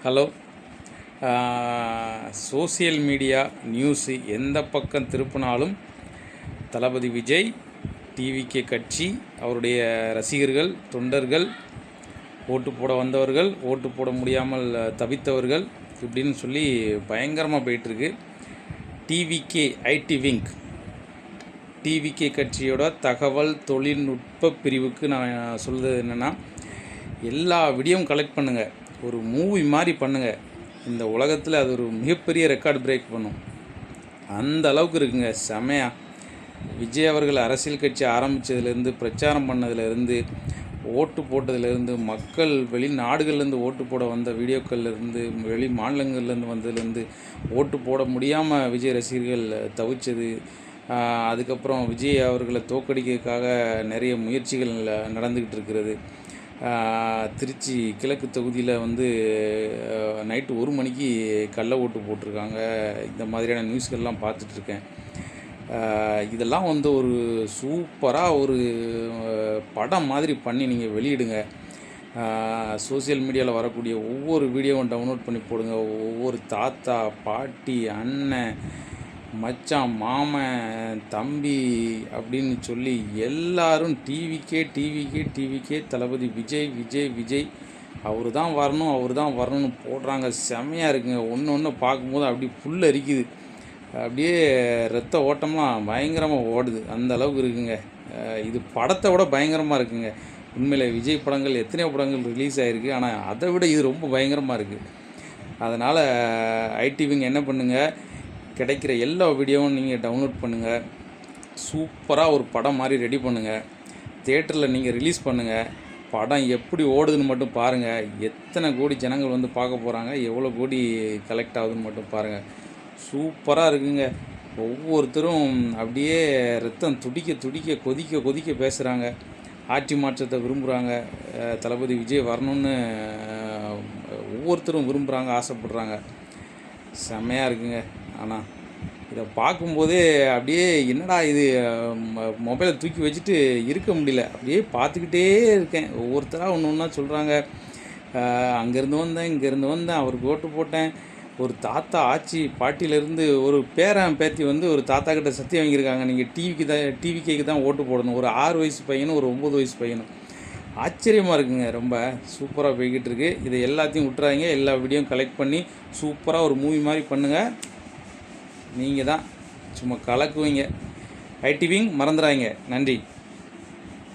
Hello. Social media news எந்த பக்கம் திருப்பினாலும் தளபதி Vijay, TVK கட்சி, அவருடைய ரசிகர்கள், தொண்டர்கள், ஓட்டு போட வந்தவர்கள், ஓட்டு போட முடியாமல் தவித்தவர்கள் இப்படின்னு சொல்லி பயங்கரமாக போயிட்டுருக்கு. டிவிகே ஐடி விங், டிவிகே கட்சியோட தகவல் தொழில்நுட்ப பிரிவுக்கு நான் சொல்கிறது என்னென்னா, எல்லா வீடியோவும் கலெக்ட் பண்ணுங்கள், ஒரு மூவி மாதிரி பண்ணுங்கள். இந்த உலகத்தில் அது ஒரு மிகப்பெரிய ரெக்கார்டு பிரேக் பண்ணும். அந்த அளவுக்கு இருக்குங்க, செமையாக. விஜய் அவர்கள் அரசியல் கட்சி ஆரம்பித்ததுலேருந்து, பிரச்சாரம் பண்ணதுலேருந்து, ஓட்டு போட்டதுலேருந்து, மக்கள் வெளிநாடுகள்லேருந்து ஓட்டு போட வந்த வீடியோக்கள்லேருந்து, வெளி மாநிலங்கள்லேருந்து வந்ததுலேருந்து, ஓட்டு போட முடியாமல் விஜய் ரசிகர்கள் தவிச்சது, அதுக்கப்புறம் விஜய் அவர்களை தோற்கடிக்கிறதுக்காக நிறைய முயற்சிகள் நடந்துக்கிட்டு இருக்கிறது. திருச்சி கிழக்கு தொகுதியில் நைட்டு 1 மணிக்கு கள்ள ஓட்டு போட்டிருக்காங்க. இந்த மாதிரியான நியூஸ்கள்லாம் பார்த்துட்ருக்கேன். இதெல்லாம் ஒரு சூப்பராக ஒரு படம் மாதிரி பண்ணி நீங்கள் வெளியிடுங்க. சோசியல் மீடியாவில் வரக்கூடிய ஒவ்வொரு வீடியோவும் டவுன்லோட் பண்ணி போடுங்க. ஒவ்வொரு தாத்தா, பாட்டி, அண்ணன், மச்சான், மாமன், தம்பி அப்படின்னு சொல்லி எல்லாரும் டிவிக்கே தளபதி விஜய் அவர் தான் வரணும்னு போடுறாங்க. செம்மையாக இருக்குங்க. ஒன்று பார்க்கும்போது அப்படியே புல் அரிக்குது. அப்படியே ரத்த ஓட்டம்லாம் பயங்கரமாக ஓடுது. அந்த அளவுக்கு இருக்குங்க. இது படத்தை விட பயங்கரமாக இருக்குங்க. உண்மையில் விஜய் படங்கள் எத்தனையோ படங்கள் ரிலீஸ் ஆகிருக்கு, ஆனால் அதை விட இது ரொம்ப பயங்கரமாக இருக்குது. அதனால் ஐடி விங் என்ன பண்ணுங்கள், கிடைக்கிற எல்லா வீடியோவும் நீங்கள் டவுன்லோட் பண்ணுங்கள். சூப்பராக ஒரு படம் மாதிரி ரெடி பண்ணுங்கள். தியேட்டரில் நீங்கள் ரிலீஸ் பண்ணுங்கள். படம் எப்படி ஓடுதுன்னு மட்டும் பாருங்கள். எத்தனை கோடி ஜனங்கள் பார்க்க போகிறாங்க, எவ்வளோ கோடி கலெக்ட் ஆகுதுன்னு மட்டும் பாருங்கள். சூப்பராக இருக்குங்க. ஒவ்வொருத்தரும் அப்படியே ரத்தம் துடிக்க கொதிக்க பேசுகிறாங்க. ஆட்சி மாற்றத்தை விரும்புகிறாங்க. தளபதி விஜய் வரணும்னு ஒவ்வொருத்தரும் விரும்புகிறாங்க, ஆசைப்படுறாங்க. செம்மையாக இருக்குங்க. ஆனால் இதை பார்க்கும்போதே அப்படியே என்னடா இது, மொபைலை தூக்கி வச்சுட்டு இருக்க முடியல. அப்படியே பார்த்துக்கிட்டே இருக்கேன். ஒவ்வொருத்தராக ஒன்றா சொல்கிறாங்க. அங்கேருந்து வந்தேன், இங்கேருந்து வந்தேன், அவருக்கு ஓட்டு போட்டேன். ஒரு தாத்தா ஆச்சி பாட்டியிலேருந்து ஒரு பேரன் பேத்தி ஒரு தாத்தா கிட்ட சத்தியம் வாங்கியிருக்காங்க, நீங்கள் டிவிகேக்கு தான் ஓட்டு போடணும். ஒரு 6 வயசு பையனும் ஒரு 9 வயசு பையனும். ஆச்சரியமாக இருக்குங்க. ரொம்ப சூப்பராக போய்கிட்டு இருக்குது. இதை எல்லாத்தையும் விட்டுறாங்க. எல்லா வீடியோவும் கலெக்ட் பண்ணி சூப்பராக ஒரு மூவி மாதிரி பண்ணுங்கள். நீங்கள் தான் சும்மா கலக்குவீங்க. ஐடி விங் மறந்துடாதீங்க. நன்றி.